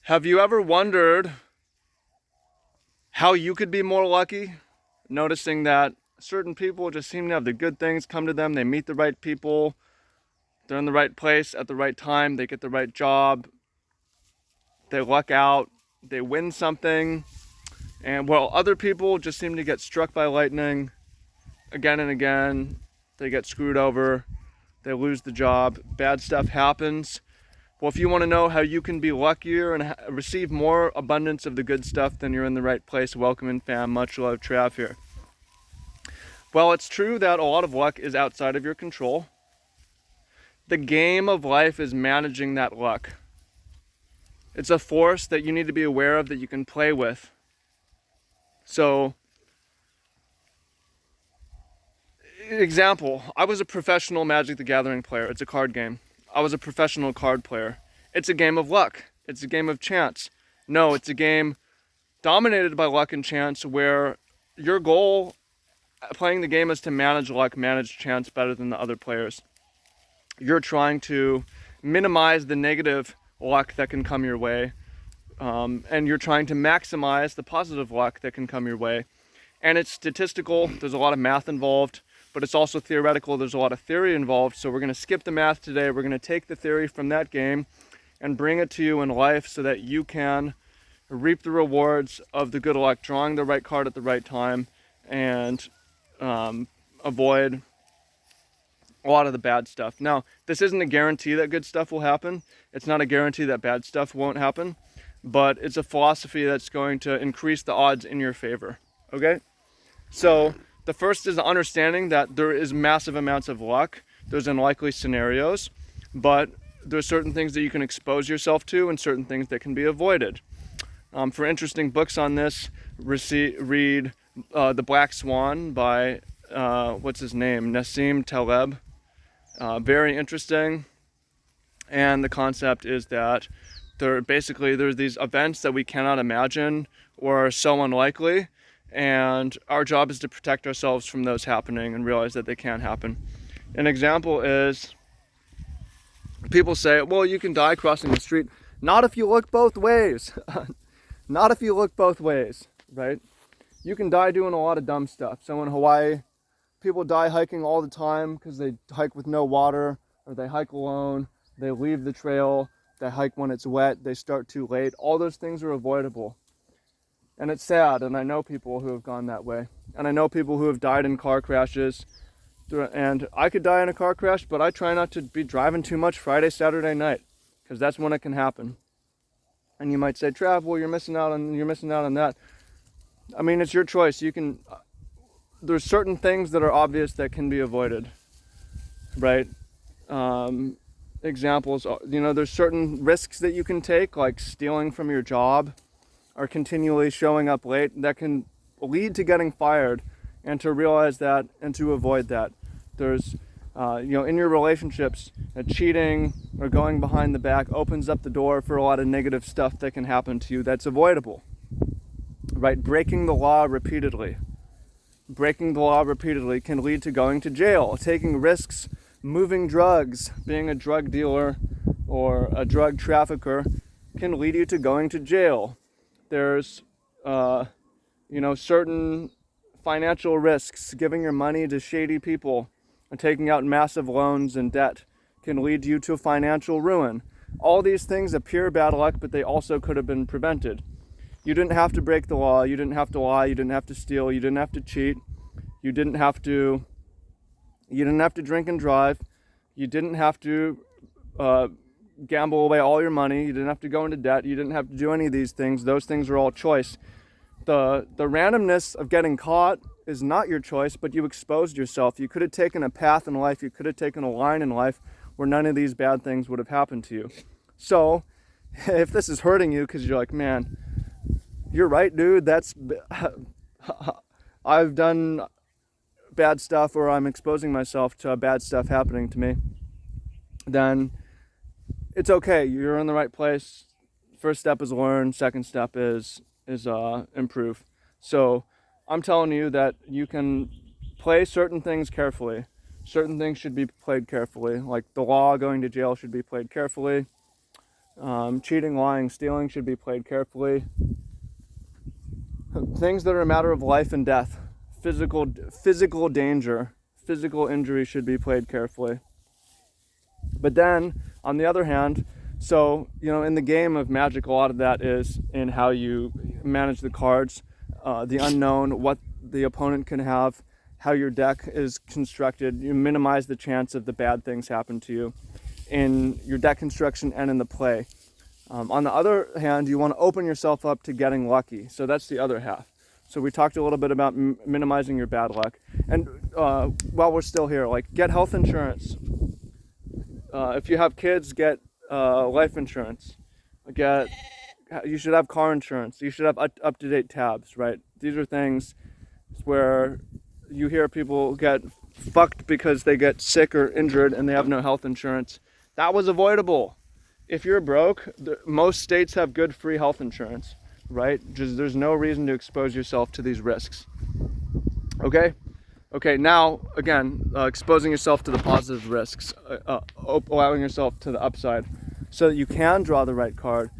Have you ever wondered how you could be more lucky? Noticing that certain people just seem to have the good things come to them. They meet the right people. They're in the right place at the right time. They get the right job. They luck out. They win something. And while other people just seem to get struck by lightning again and again, they get screwed over. They lose the job. Bad stuff happens. Well, if you want to know how you can be luckier and receive more abundance of the good stuff, then you're in the right place. Welcome in, fam. Much love, Trav here. Well, it's true that a lot of luck is outside of your control. The game of life is managing that luck. It's a force that you need to be aware of, that you can play with. So, example, I was a professional Magic the Gathering player. It's a card game. I was a professional card player. It's a game of luck. It's a game of chance. No, it's a game dominated by luck and chance, where your goal playing the game is to manage luck, manage chance better than the other players. You're trying to minimize the negative luck that can come your way, and you're trying to maximize the positive luck that can come your way. And it's statistical. There's a lot of math involved, but it's also theoretical. There's a lot of theory involved. So we're going to skip the math today. We're going to take the theory from that game and bring it to you in life so that you can reap the rewards of the good luck, drawing the right card at the right time, and avoid a lot of the bad stuff. Now, this isn't a guarantee that good stuff will happen. It's not a guarantee that bad stuff won't happen, but it's a philosophy that's going to increase the odds in your favor. Okay? So the first is the understanding that there is massive amounts of luck. There's unlikely scenarios, but there's certain things that you can expose yourself to and certain things that can be avoided. For interesting books on this, read The Black Swan by, what's his name? Nassim Taleb. Very interesting. And the concept is that there's these events that we cannot imagine or are so unlikely, and our job is to protect ourselves from those happening and realize that they can happen. An example is, people say, well, you can die crossing the street. Not if you look both ways. Not if you look both ways, right? You can die doing a lot of dumb stuff. So in Hawaii, people die hiking all the time because they hike with no water, or they hike alone, they leave the trail, they hike when it's wet, they start too late. All those things are avoidable. And it's sad, and I know people who have gone that way. And I know people who have died in car crashes. And I could die in a car crash, but I try not to be driving too much Friday, Saturday night, because that's when it can happen. And you might say, Trav, well, you're missing out on that. I mean, it's your choice. There's certain things that are obvious that can be avoided, right? Examples, there's certain risks that you can take, like stealing from your job or continually showing up late, that can lead to getting fired, and to realize that and to avoid that. There's, in your relationships, cheating or going behind the back opens up the door for a lot of negative stuff that can happen to you that's avoidable, right? Breaking the law repeatedly can lead to going to jail. Taking risks, moving drugs, being a drug dealer or a drug trafficker can lead you to going to jail. There's, certain financial risks. Giving your money to shady people and taking out massive loans and debt can lead you to financial ruin. All these things appear bad luck, but they also could have been prevented. You didn't have to break the law. You didn't have to lie. You didn't have to steal. You didn't have to cheat. You didn't have to drink and drive. You didn't have to gamble away all your money. You didn't have to go into debt. You didn't have to do any of these things. Those things are all choice. The randomness of getting caught is not your choice, but you exposed yourself. You could have taken a path in life. You could have taken a line in life where none of these bad things would have happened to you. So if this is hurting you because you're like, man, you're right, dude, I've done bad stuff, or I'm exposing myself to bad stuff happening to me, then it's okay. You're in the right place. First step is learn. Second step is improve. So I'm telling you that you can play certain things carefully. Certain things should be played carefully. Like the law, going to jail should be played carefully. Cheating, lying, stealing should be played carefully. Things that are a matter of life and death, physical danger, physical injury should be played carefully. But then, on the other hand, so, in the game of Magic, a lot of that is in how you manage the cards, the unknown, what the opponent can have, how your deck is constructed. You minimize the chance of the bad things happen to you in your deck construction and in the play. On the other hand, you want to open yourself up to getting lucky. So that's the other half. So we talked a little bit about minimizing your bad luck. And while we're still here, get health insurance. If you have kids, get life insurance. You should have car insurance. You should have up-to-date tabs, right? These are things where you hear people get fucked because they get sick or injured and they have no health insurance. That was avoidable. If you're broke, most states have good free health insurance, right? There's no reason to expose yourself to these risks. Okay, now again, exposing yourself to the positive risks, allowing yourself to the upside, so that you can draw the right card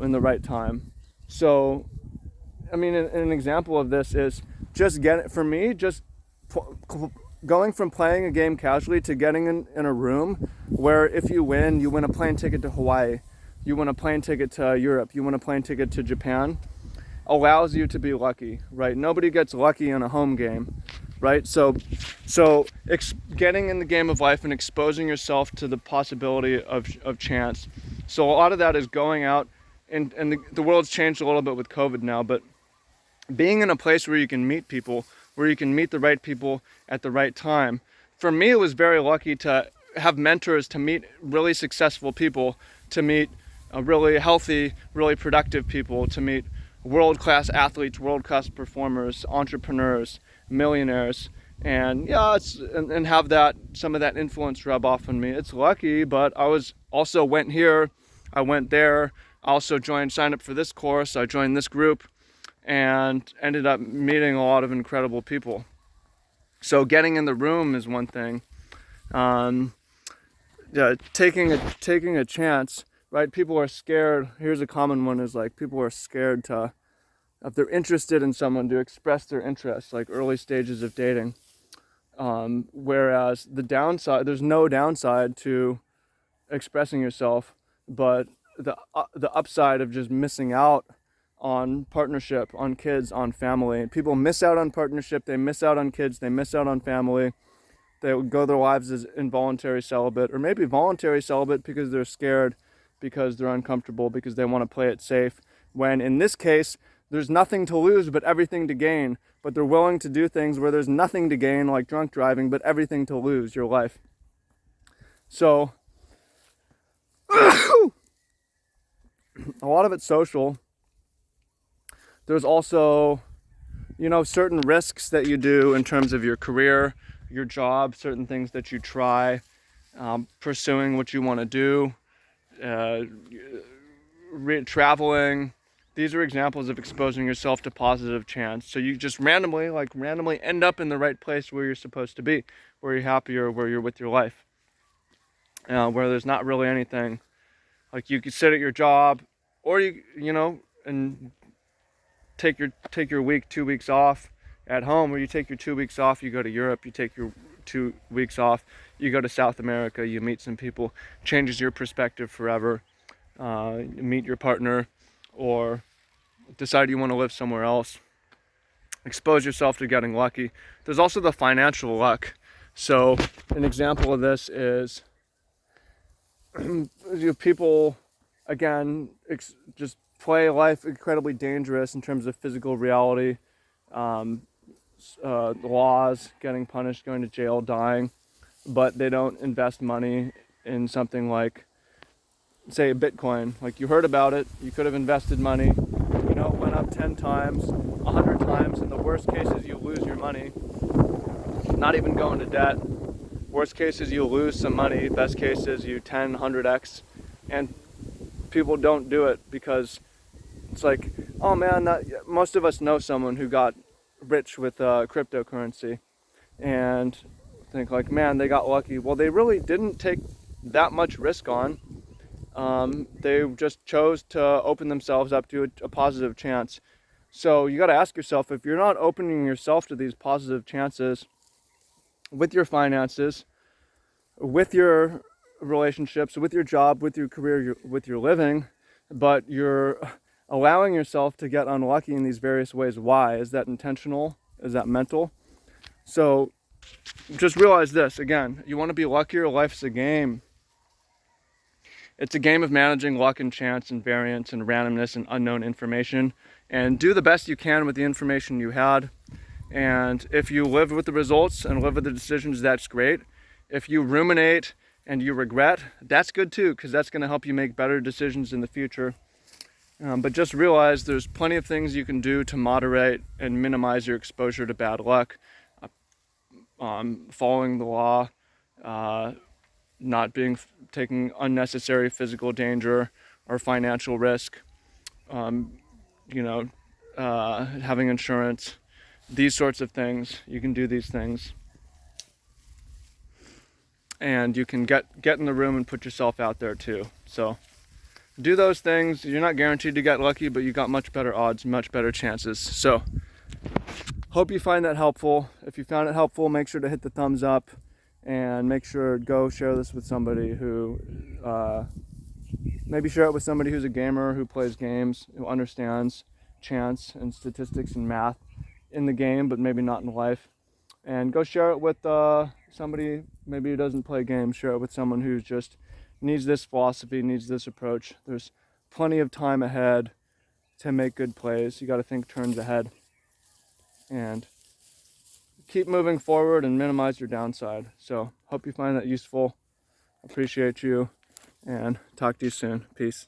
in the right time. So, I mean, an example of this is going from playing a game casually to getting in a room where if you win a plane ticket to Hawaii, you win a plane ticket to Europe, you win a plane ticket to Japan, allows you to be lucky, right? Nobody gets lucky in a home game, right? So getting in the game of life and exposing yourself to the possibility of chance. So a lot of that is going out, and the world's changed a little bit with COVID now, but being in a place where you can meet people, where you can meet the right people at the right time. For me, it was very lucky to have mentors, to meet really successful people, to meet really healthy, really productive people, to meet world-class athletes, world-class performers, entrepreneurs, millionaires, and and have some of that influence rub off on me. It's lucky, but I went here, I went there, I also signed up for this course, I joined this group, and ended up meeting a lot of incredible people. So getting in the room is one thing. Taking a chance, right? People are scared. Here's a common one: is people are scared if they're interested in someone, to express their interest, like early stages of dating. Whereas there's no downside to expressing yourself, but the upside of just missing out on partnership, on kids, on family. People miss out on partnership, they miss out on kids, they miss out on family. They go their lives as involuntary celibate, or maybe voluntary celibate because they're scared, because they're uncomfortable, because they want to play it safe. When in this case, there's nothing to lose but everything to gain. But they're willing to do things where there's nothing to gain, like drunk driving, but everything to lose, your life. So, a lot of it's social. There's also, certain risks that you do in terms of your career, your job, certain things that you try, pursuing what you want to do, traveling. These are examples of exposing yourself to positive chance. So you just randomly end up in the right place where you're supposed to be, where you're happier, where you're with your life, where there's not really anything. Like you could sit at your job, or and take your week, 2 weeks off at home, or you take your 2 weeks off, you go to Europe, you take your 2 weeks off, you go to South America, you meet some people, changes your perspective forever. Meet your partner, or decide you want to live somewhere else. Expose yourself to getting lucky. There's also the financial luck. So an example of this is people, again, just play life incredibly dangerous in terms of physical reality, laws, getting punished, going to jail, dying, but they don't invest money in something like, say, Bitcoin. Like, you heard about it, you could have invested money, it went up 10 times, 100 times. In the worst cases, you lose your money, not even go into debt. Worst cases, you lose some money. Best cases, you 10, 100x. And people don't do it because it's like, oh man, most of us know someone who got rich with cryptocurrency and think like, man, they got lucky. Well, they really didn't take that much risk on. They just chose to open themselves up to a positive chance. So you got to ask yourself, if you're not opening yourself to these positive chances with your finances, with your relationships, with your job, with your career, with your living, but you're allowing yourself to get unlucky in these various ways. Why? Is that intentional? Is that mental? So just realize this again, you want to be luckier, life's a game. It's a game of managing luck and chance and variance and randomness and unknown information, and do the best you can with the information you had. And if you live with the results and live with the decisions, that's great. If you ruminate and you regret, that's good too, because that's going to help you make better decisions in the future. But just realize there's plenty of things you can do to moderate and minimize your exposure to bad luck. Following the law, not taking unnecessary physical danger or financial risk, having insurance, these sorts of things. You can do these things, and you can get in the room and put yourself out there too. So do those things. You're not guaranteed to get lucky, but you got much better odds, much better chances. So hope you find that helpful. If you found it helpful, make sure to hit the thumbs up, and make sure to go share this with somebody who, maybe share it with somebody who's a gamer, who plays games, who understands chance and statistics and math in the game, but maybe not in life. And go share it with somebody maybe who doesn't play games. Share it with someone who just needs this philosophy, needs this approach. There's plenty of time ahead to make good plays. You got to think turns ahead and keep moving forward and minimize your downside. So hope you find that useful. Appreciate you, and talk to you soon. Peace.